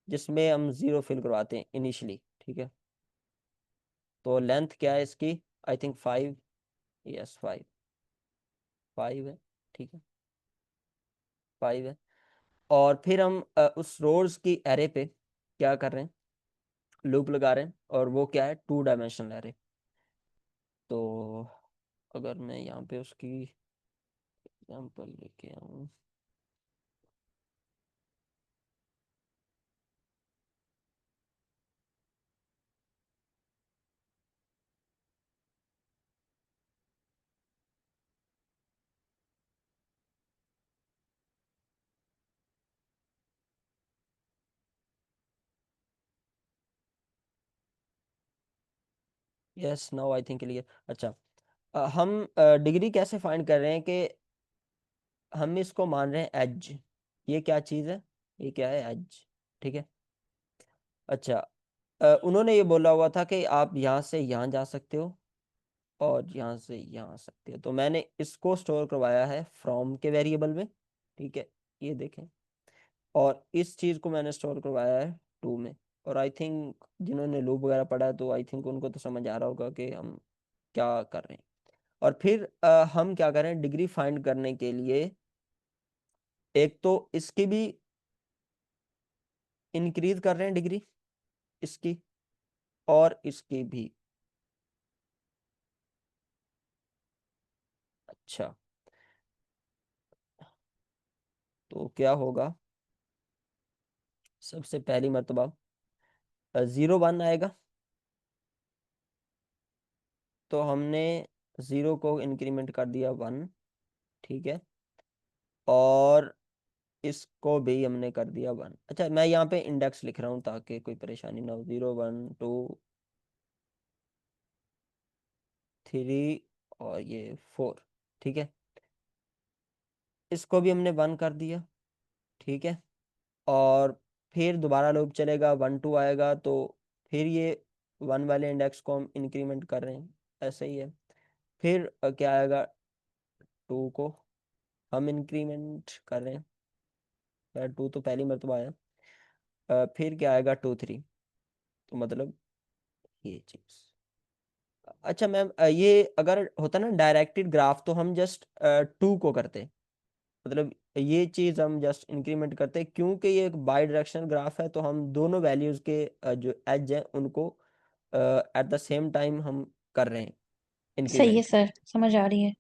जिसमें हम 0 फिल करवाते हैं इनिशियली। ठीक है, तो लेंथ क्या है इसकी, आई थिंक 5, यस 5 है। ठीक है, 5 है। और फिर हम उस रोज की एरे पे क्या कर रहे हैं, लूप लगा रहे हैं, और वो क्या है, 2 डायमेंशनल एरे। तो अगर मैं यहाँ पे उसकी एग्जांपल लेके आऊँ, yes now I think clear. अच्छा, हम डिग्री कैसे फाइंड कर रहे हैं कि हम इसको मान रहे हैं एज। ये क्या चीज़ है, ये क्या है, एज। ठीक है, अच्छा, उन्होंने ये बोला हुआ था कि आप यहाँ से यहाँ जा सकते हो और यहाँ से यहाँ आ सकते हो, तो मैंने इसको स्टोर करवाया है फ्रॉम के वेरिएबल में। ठीक है, ये देखें, और इस चीज़ को मैंने स्टोर करवाया है टू में। और आई थिंक जिन्होंने लूप वगैरह पढ़ा है तो आई थिंक उनको तो समझ आ रहा होगा कि हम क्या कर रहे हैं। और फिर हम क्या करें, डिग्री फाइंड करने के लिए एक तो इसकी भी इंक्रीज कर रहे हैं डिग्री, इसकी और इसकी भी। अच्छा, तो क्या होगा, सबसे पहली मर्तबा 0 1 आएगा, तो हमने 0 को इंक्रीमेंट कर दिया 1। ठीक है, और इसको भी हमने कर दिया 1। अच्छा, मैं यहाँ पे इंडेक्स लिख रहा हूँ ताकि कोई परेशानी ना हो, 0 1 2 3 और ये 4। ठीक है, इसको भी हमने 1 कर दिया। ठीक है, और फिर दोबारा लूप चलेगा, 1 2 आएगा, तो फिर ये 1 वाले इंडेक्स को हम इंक्रीमेंट कर रहे हैं, ऐसे ही है। फिर क्या आएगा, 2 को हम इंक्रीमेंट कर रहे हैं, 2 तो पहली मरतबा आया। फिर क्या आएगा, 2 3, तो मतलब ये चीज़। अच्छा मैम, ये अगर होता ना डायरेक्टेड ग्राफ तो हम जस्ट 2 को करते, मतलब ये चीज़ हम जस्ट इंक्रीमेंट करते हैं, क्योंकि ये एक बाई डायरेक्शनल ग्राफ है, तो हम दोनों वैल्यूज़ के जो एज हैं उनको एट द सेम टाइम हम कर रहे हैं सही है इंक्रीमेंट। सर, समझ आ रही है।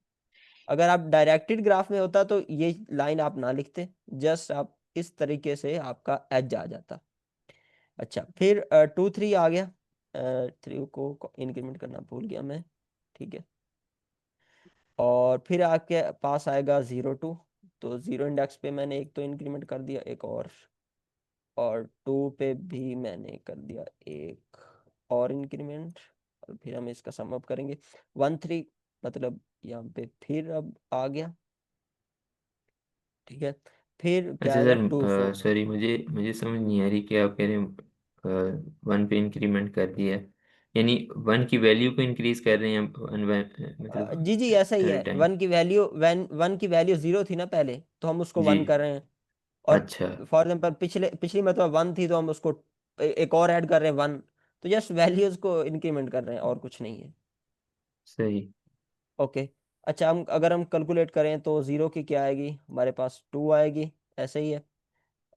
अगर आप डायरेक्टेड ग्राफ में होता तो ये लाइन आप ना लिखते, जस्ट आप इस तरीके से आपका एज आ जाता। अच्छा, फिर 2 3 आ गया, 3 को इंक्रीमेंट करना भूल गया मैं। ठीक है, और फिर आपके पास आएगा 0 2, तो 0 इंडेक्स पे मैंने एक तो इंक्रीमेंट कर दिया, एक और 2 पे भी मैंने कर दिया एक और इंक्रीमेंट। और फिर हम इसका सम अप करेंगे, 1 3, मतलब यहाँ पे फिर अब आ गया। ठीक है, फिर क्या अच्छा आएगा, 2 सर, 4। सॉरी, मुझे मुझे समझ नहीं आ रही कि आप कह रहे हैं 1 पे इंक्रीमेंट कर दिया है, यानी 1 की वैल्यू को इंक्रीज कर रहे हैं मतलब जी जी ऐसा ही हर है, टाइम। 1 की वैल्यू, 1 की वैल्यू 0 थी ना पहले, तो हम उसको जी। 1 कर रहे हैं। और अच्छा। फॉर एग्जाम्पल पिछली मतलब 1 थी, तो हम उसको एक और ऐड कर रहे हैं 1। तो जस्ट वैल्यूज को इंक्रीमेंट कर रहे हैं, और कुछ नहीं है। सही। ओके, अच्छा, हम अगर हम कैलकुलेट करें तो 0 की क्या आएगी, हमारे पास 2 आएगी, ऐसे ही है।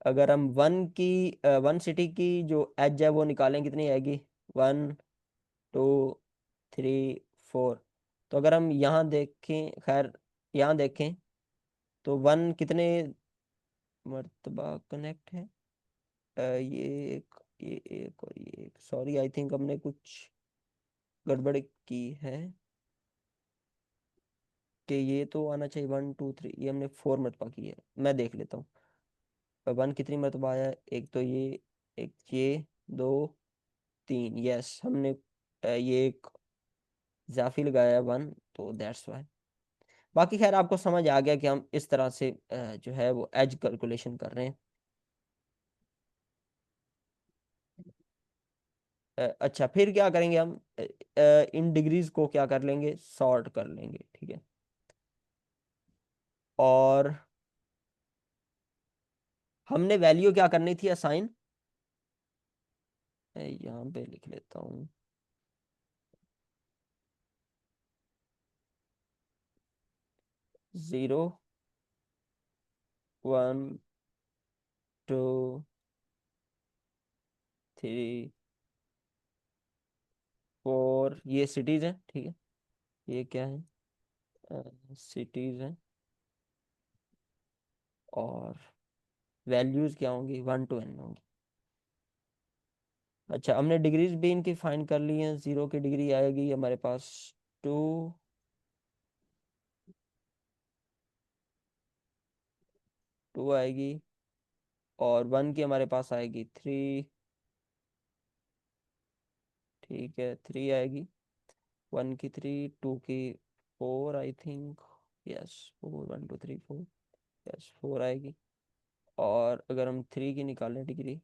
अगर हम 1 सिटी की जो एज है वो निकालें, कितनी आएगी, 1 2 3 4। तो अगर हम यहाँ देखें, खैर यहाँ देखें, तो 1 कितने मर्तबा कनेक्ट है, ये एक, ये एक और ये एक, सॉरी आई थिंक हमने कुछ गड़बड़ की है, कि ये तो आना चाहिए 1 2 3, ये हमने 4 मरतबा की है। मैं देख लेता हूँ 1 कितनी मरतबा आया है, एक तो ये, एक ये, 2 3, यस हमने ये एक इजाफी लगाया है 1, तो दैट्स वाई। बाकी खैर आपको समझ आ गया कि हम इस तरह से जो है वो एज कैलकुलेशन कर रहे हैं। अच्छा फिर क्या करेंगे हम, इन डिग्रीज को क्या कर लेंगे, सॉर्ट कर लेंगे, ठीक है। और हमने वैल्यू क्या करनी थी असाइन, यहाँ पे लिख लेता हूँ, 0 1 2 3 4, ये सिटीज हैं, ठीक है। ये क्या है, सिटीज हैं। और वैल्यूज क्या होंगी, 1 to n होंगी। अच्छा हमने डिग्रीज भी इनकी फाइंड कर ली हैं। 0 की डिग्री आएगी हमारे पास 2, 2 आएगी। और 1 की हमारे पास आएगी 3, ठीक है, 3 आएगी। 1 की 3, 2 की 4 आई थिंक, यस 4, 1 2 3 4, यस 4 आएगी। और अगर हम 3 की निकालें डिग्री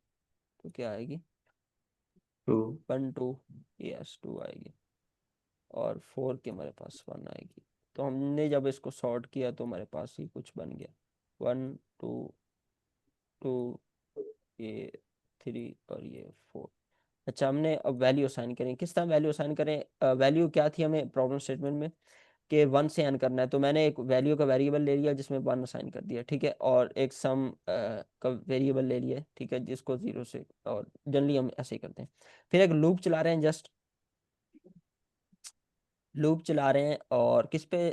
तो क्या आएगी, 2 1 2, यस 2 आएगी। और 4 की हमारे पास 1 आएगी। तो हमने जब इसको सॉर्ट किया तो हमारे पास ही कुछ बन गया, 1 2 2, ये 3 और ये 4। अच्छा हमने अब वैल्यू असाइन करें, किस तरह वैल्यू असाइन करें, वैल्यू क्या थी हमें प्रॉब्लम स्टेटमेंट में कि 1 से n करना है, तो मैंने एक वैल्यू का वेरिएबल ले लिया जिसमें 1 असाइन कर दिया, ठीक है। और एक सम का वेरिएबल ले लिया, ठीक है, जिसको 0 से, और जनरली हम ऐसे ही करते हैं। फिर एक लूप चला रहे हैं, जस्ट लूप चला रहे हैं, और किस पे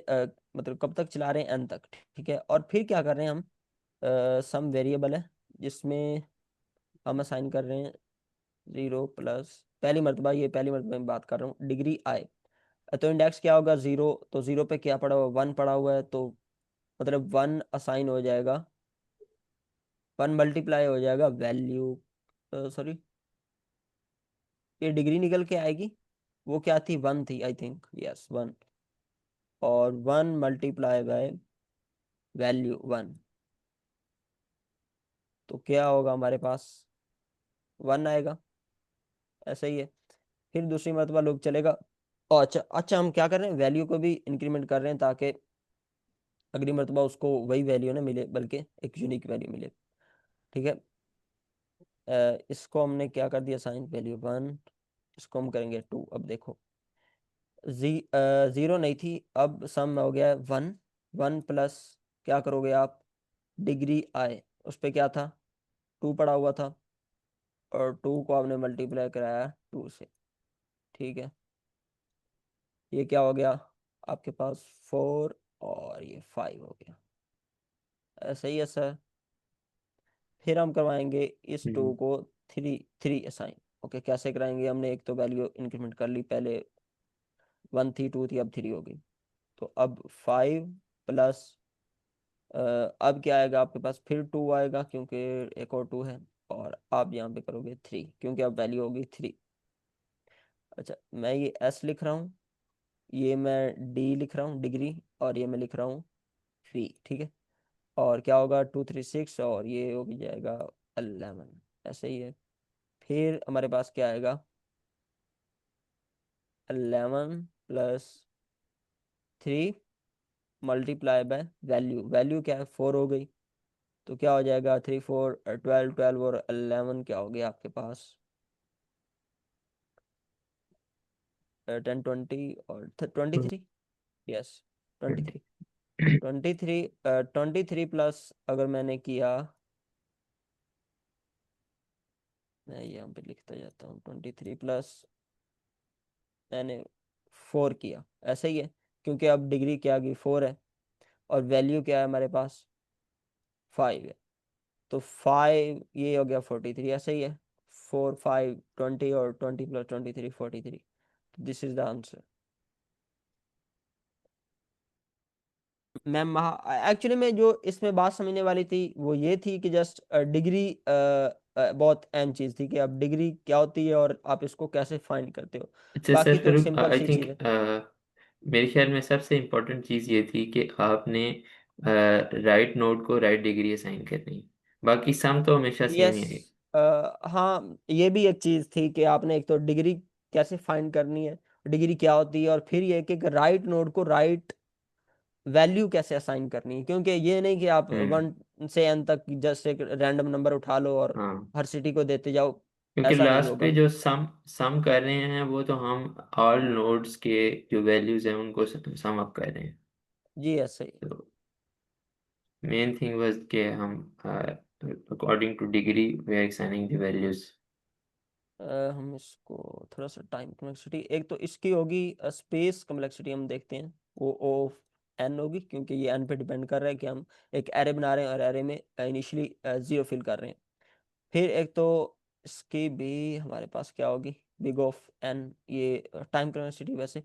मतलब कब तक चला रहे हैं, n तक, ठीक है। और फिर क्या कर रहे हैं हम, सम वेरिएबल है जिसमें हम असाइन कर रहे हैं 0 प्लस, पहली मरतबा, ये पहली मरतबा मैं बात कर रहा हूँ, डिग्री आई। तो इंडेक्स क्या होगा 0, तो 0 पे क्या पड़ा हुआ, 1 पड़ा हुआ है, तो मतलब 1 असाइन हो जाएगा, 1 मल्टीप्लाई हो जाएगा वैल्यू, सॉरी, ये डिग्री निकल के आएगी, वो क्या थी, 1 थी आई थिंक, यस 1। और 1 मल्टीप्लाई बाय वैल्यू 1, तो क्या होगा हमारे पास, 1 आएगा, ऐसा ही है। फिर दूसरी मरतबा लूप चलेगा। और अच्छा अच्छा, हम क्या कर रहे हैं, वैल्यू को भी इंक्रीमेंट कर रहे हैं ताकि अगली मरतबा उसको वही वैल्यू ना मिले, बल्कि एक यूनिक वैल्यू मिले, ठीक है। इसको हमने क्या कर दिया, साइन वैल्यू 1, इसको हम करेंगे 2। अब देखो 0 नहीं थी, अब सम हो गया 1, 1 प्लस, क्या करोगे आप, डिग्री आए, उस पर क्या था, 2 पड़ा हुआ था, और 2 को आपने मल्टीप्लाई कराया 2 से, ठीक है। ये क्या हो गया आपके पास, 4, और ये 5 हो गया, ऐसा ही है सर। फिर हम करवाएंगे इस 2 को 3 3 असाइन। ओके, कैसे कराएंगे, हमने एक तो वैल्यू इंक्रीमेंट कर ली, पहले 1 थी, 2 थी, अब 3 हो गई। तो अब 5 प्लस, अब क्या आएगा आपके पास, फिर 2 आएगा क्योंकि एक और 2 है, और आप यहाँ पे करोगे 3 क्योंकि अब वैल्यू होगी 3। अच्छा मैं ये S लिख रहा हूँ, ये मैं D लिख रहा हूँ डिग्री, और ये मैं लिख रहा हूँ V, ठीक है। और क्या होगा, 2 3 6, और ये हो जाएगा 11, ऐसे ही है। फिर हमारे पास क्या आएगा, 11 plus 3 multiply by value, value क्या है, 4 हो गई। तो क्या हो जाएगा, 3 4 12, 12 और 11 क्या हो गया आपके पास, 10 20 और 23, यस 23, 23, 23 प्लस, अगर मैंने किया, मैं यहाँ पे लिखता जाता हूँ, 23 प्लस मैंने 4 किया, ऐसा ही है, क्योंकि अब डिग्री क्या आ गई, 4 है, और वैल्यू क्या है हमारे पास, 5 है। तो 5 ये हो गया 43, ऐसा ही है, 4 5 20, और 20 plus 23 43। This is the answer. Ma'am actually में जो इसमें बात समझने वाली थी वो ये थी कि जस्ट डिग्री बहुत अहम चीज़ थी कि अब डिग्री क्या होती है और आप इसको कैसे फाइंड करते हो। अच्छा सर बाकी तो एक फरूक, सिंपल आई सी थिंक चीज़ है। मेरे ख्याल में सबसे इम्पोर्टेंट चीज़ ये थी कि आपने राइट नोड को राइट डिग्री असाइन करनी है, बाकी सम तो हमेशा सेम यस ही आएगी। हाँ, ये भी एक चीज थी कि आपने एक तो डिग्री कैसे फाइंड करनी है, डिग्री क्या होती है, और फिर ये कि राइट नोड को राइट वैल्यू कैसे असाइन करनी है, क्योंकि ये नहीं कि आप हम्म 1 से n तक जस्ट एक रैंडम नंबर उठा लो और हाँ, हर सिटी को देते जाओ, क्योंकि ऐसा नहीं लास्ट पे होगा। जो सम कर रहे हैं वो तो हम ऑल नोड्स के जो वैल्यूज हैं उनको सम अप कर रहे हैं। जी ऐसे ही। तो मेन थिंग वाज कि हम according to degree we are assigning the values. हम इसको थोड़ा सा टाइम कम्प्लेक्सिटी, एक तो इसकी होगी स्पेस कम्प्लेक्सिटी, हम देखते हैं वो ओ एन होगी, क्योंकि ये एन पे डिपेंड कर रहा है कि हम एक एरे बना रहे हैं और एरे में इनिशियली 0 फिल कर रहे हैं। फिर एक तो इसकी भी हमारे पास क्या होगी, बिग ऑफ एन, ये टाइम कम्प्लेक्सिटी वैसे।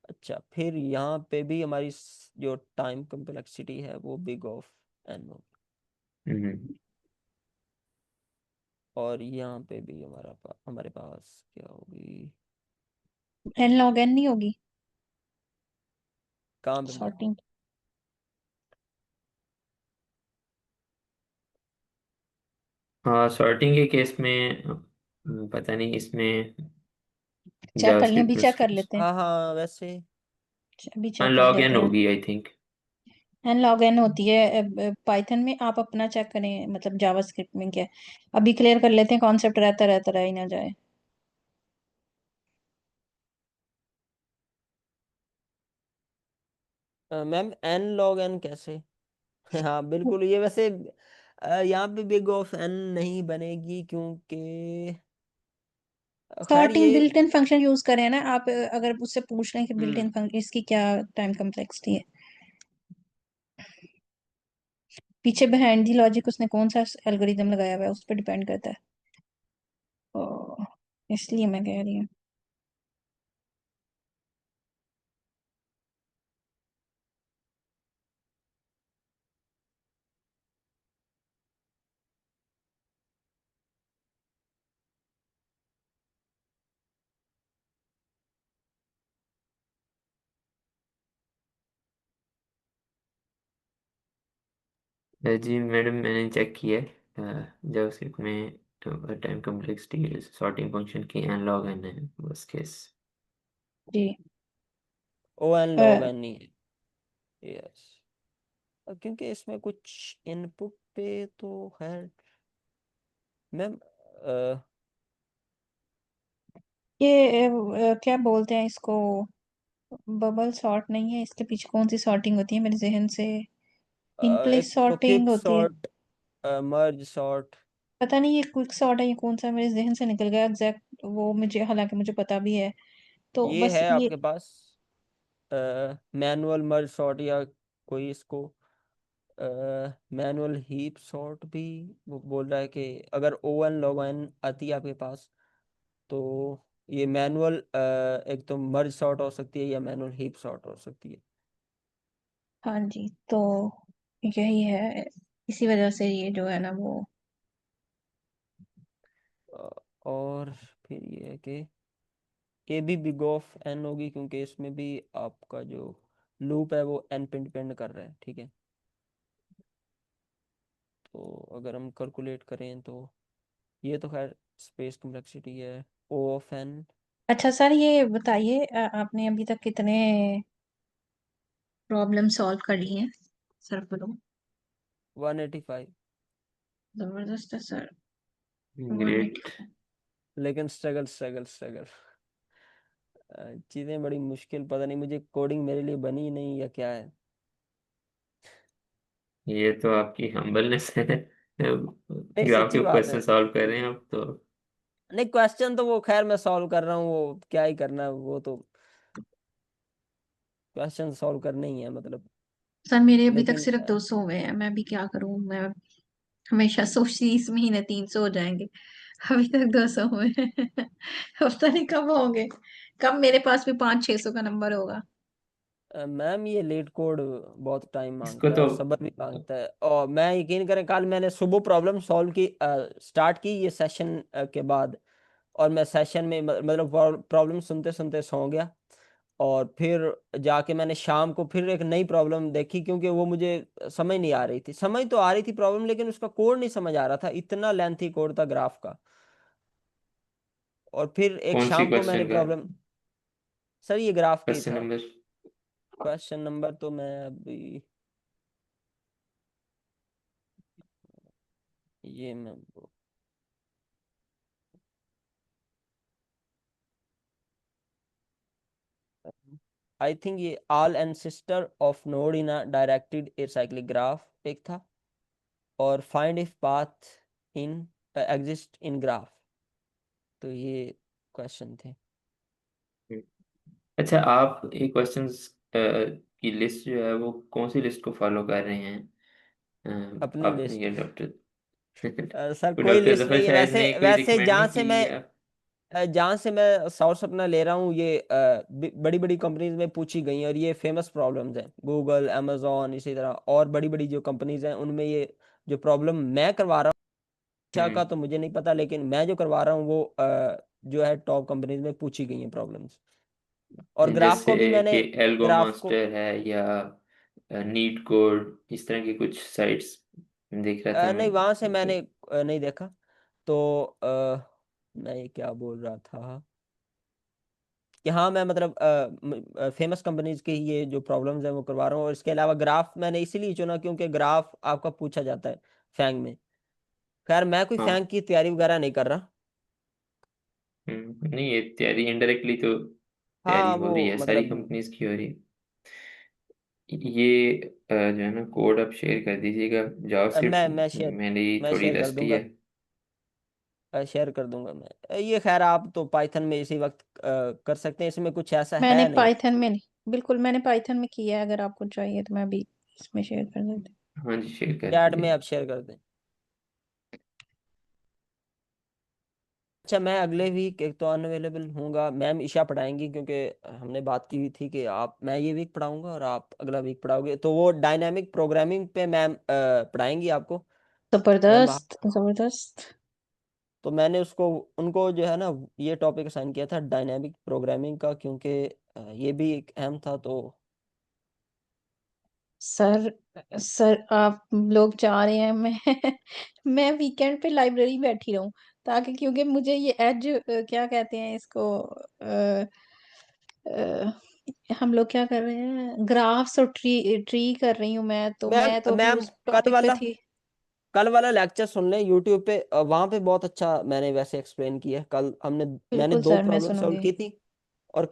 अच्छा, फिर यहाँ पे भी हमारी जो टाइम कम्प्लेक्सिटी है वो बिग ऑफ एन होगी, हम्म और यहाँ पे भी हमारे पास क्या होगी, एन लॉग एन नहीं होगी कहाँ पे मैम? सॉर्टिंग। हाँ, सॉर्टिंग के केस में पता नहीं इसमें चेक कर लें, जावास्क्रिप्ट अभी में चेक कर लेते हैं। हाँ हाँ, वैसे अभी हाँ, चेक कर लॉग लेते एन हैं। होगी I think. N log n होती है पाइथन में, आप अपना चेक करें, मतलब जावास्क्रिप्ट में क्या है। अभी क्लियर कर लेते हैं, कॉन्सेप्ट रहता रहता रह ही ना जाए। मैम एन लॉग एन कैसे? हाँ बिल्कुल, ये वैसे यहाँ पे बिग ऑफ एन नहीं बनेगी, क्योंकि खैर सॉर्टिंग ये बिल्ट इन फंक्शन यूज करें ना आप, अगर उससे पूछ लें कि बिल्ट इन हम्म फंक्शन इसकी क्या टाइम कम्प्लेक्सिटी है, पीछे बिहाइंड दी लॉजिक उसने कौन सा एल्गोरिदम लगाया हुआ है उस पर डिपेंड करता है। ओ, इसलिए मैं कह रही हूँ। जी मैडम, मैंने चेक किया है जावास्क्रिप्ट में टाइम कम्प्लेक्सिटी सॉर्टिंग फंक्शन की एन लॉग एन है बस केस। जी। ओ एन लॉग एन नहीं है, यस, क्योंकि इसमें कुछ इनपुट पे तो है मैम। ये क्या बोलते हैं इसको, बबल सॉर्ट नहीं है, इसके पीछे कौन सी सॉर्टिंग होती है मेरे जहन से, इन एक प्लेस तो सॉर्टिंग क्विक होती है। सॉर्ट, मर्ज सॉर्ट, पता नहीं ये क्विक सॉर्ट है, ये कौन सा मेरे जहन से निकल गया एग्जैक्ट वो, मुझे हालांकि मुझे पता भी है। तो ये बस है ये। आपके पास मैनुअल मर्ज सॉर्ट, या कोई इसको मैनुअल हीप सॉर्ट भी वो बोल रहा है कि अगर ओ एन लॉग एन आती है आपके पास, तो ये मैनुअल एक तो मर्ज सॉर्ट हो सकती है या मैनुअल हीप सॉर्ट हो सकती है। हाँ जी, तो यही है, इसी वजह से ये जो है ना वो। और फिर ये है कि ये भी बिग ऑफ एन होगी, क्योंकि इसमें भी आपका जो लूप है वो एन पे डिपेंड कर रहा है, ठीक है। तो अगर हम कैलकुलेट करें तो ये तो खैर स्पेस कम्प्लेक्सिटी है, ओ ऑफ एन अच्छा सर, ये बताइए आपने अभी तक कितने प्रॉब्लम सॉल्व कर ली हैं सर, बोलो। 185। जबरदस्त है सर। ग्रेट। 185। लेकिन स्ट्रगल स्ट्रगल स्ट्रगल, चीज़ें बड़ी मुश्किल, पता नहीं मुझे कोडिंग मेरे लिए बनी नहीं या क्या है। ये तो आपकी हम्बलनेस है नहीं जो सच्ची आपके बात है, क्वेश्चन सॉल्व कर रहे हैं आप तो। नहीं क्वेश्चन तो वो खैर मैं सॉल्व कर रहा हूँ, वो क्या ही करना है, वो तो क्वेश्चन सॉल्व करने ही है मतलब। सर मेरे अभी तक लेकिन सिर्फ 200 हुए हैं, मैं भी क्या करूं, मैं हमेशा सोचती इस महीने 300 हो जाएंगे, अभी तक 200 हुए हैं। पता नहीं कब होंगे, कब मेरे पास भी 500-600 का नंबर होगा। मैम ये लेट कोड बहुत टाइम इसको मांगता है तो और सब्र भी मांगता है, और मैं यकीन करें कल मैंने सुबह प्रॉब्लम सॉल्व की, स्टार्ट की ये सेशन के बाद, और मैं सेशन में मतलब प्रॉब्लम सुनते सुनते सो गया, और फिर जाके मैंने शाम को फिर एक नई प्रॉब्लम देखी, क्योंकि वो मुझे समझ नहीं आ रही थी, समझ तो आ रही थी प्रॉब्लम, लेकिन उसका कोड नहीं समझ आ रहा था, इतना लेंथी कोड था ग्राफ का। और फिर एक कौन सी शाम को मैंने क्वेश्चन का प्रॉब्लम, सर ये ग्राफ का ही क्वेश्चन था। नंबर? क्वेश्चन नंबर तो मैं अभी, ये मैं आई थिंक ये all ancestor of node in a directed acyclic graph एक था, और find if path in exist in graph, तो ये क्वेश्चन थे। अच्छा, आप ये क्वेश्चंस की लिस्ट जो है वो कौन सी लिस्ट को फॉलो कर रहे हैं? अपनी आपने लिस्ट। ये डॉक्टर सर वो कोई डॉक्टर लिस्ट जफर नहीं है, शायद वैसे ने कोई वैसे रिकमेंड नहीं की या? जहाँ से मैं सोर्स अपना ले रहा हूँ, ये बड़ी बड़ी कंपनीज में पूछी गई हैं, और ये फेमस प्रॉब्लम्स हैं, गूगल, amazon, इसी तरह और बड़ी बड़ी जो कंपनीज हैं उनमें ये जो प्रॉब्लम मैं करवा रहा हूँ, अच्छा का हम्म। तो मुझे नहीं पता, लेकिन मैं जो करवा रहा हूँ वो जो है टॉप कंपनीज में पूछी गई हैं प्रॉब्लम्स। और ग्राफ जैसे को भी कि मैंने, एल्गो ग्राफ को मास्टर है या नीट कोड, इस तरह की कुछ साइट्स देख रहा था मैं। नहीं, वहां से तो मैंने नहीं देखा। तो मैं ये क्या बोल रहा था कि हाँ, मैं मतलब फेमस कंपनीज के ये जो प्रॉब्लम्स हैं वो करवा रहा हूँ, और इसके अलावा ग्राफ मैंने इसीलिए चुना क्योंकि ग्राफ आपका पूछा जाता है फैंग में। खैर मैं कोई हाँ। फैंग की तैयारी वगैरह नहीं कर रहा। नहीं, ये तैयारी इनडायरेक्टली तो हाँ तैयारी हो वो रही है, सारी मतलब कंपनीज की हो रही है। ये जो है ना कोड आप शेयर कर दीजिएगा। जावास्क्रिप्ट मैंने मैं थोड़ी शेयर कर रस्टी है। दूंगा, शेयर कर दूंगा मैं। ये खैर आप तो पाइथन में इसी वक्त कर सकते हैं, इसमें कुछ ऐसा मैंने है नहीं। पाइथन में नहीं, बिल्कुल मैंने पाइथन में किया है, अगर आपको चाहिए तो मैं भी इसमें शेयर कर देती हूँ। हाँ जी, शेयर कर चैट में दीजिए। आप शेयर कर दें। अच्छा, मैं अगले वीक एक तो अनअवेलेबल हूँगा, मैम ईशा पढ़ाएंगी, क्योंकि हमने बात की हुई थी कि आप, मैं ये वीक पढ़ाऊंगा और आप अगला वीक पढ़ाओगे, तो वो डायनामिक प्रोग्रामिंग पे मैम पढ़ाएंगी आपको। मैम जबरदस्त जबरदस्त। तो मैंने उसको, उनको जो है ना ये टॉपिक असाइन किया था डायनामिक प्रोग्रामिंग का, क्योंकि ये भी एक अहम था। तो सर सर आप लोग चाह रहे हैं मैं मैं वीकेंड पे लाइब्रेरी बैठी रहूं, ताकि क्योंकि मुझे ये एज क्या कहते हैं इसको, अ, हम लोग क्या कर रहे हैं, ग्राफ्स और ट्री ट्री कर रही हूँ मैं, तो मैम मैं तो अभी मैम उस टॉपिक पे थी। कल वाला लेक्चर सुन लें यूट्यूब पे, वहां पे बहुत अच्छा मैंने वैसे एक्सप्लेन किया है कल, हमने मैंने बिल्कुल दो सर, मैं प्रॉब्लम सॉल्व सुनूंगी। की थी।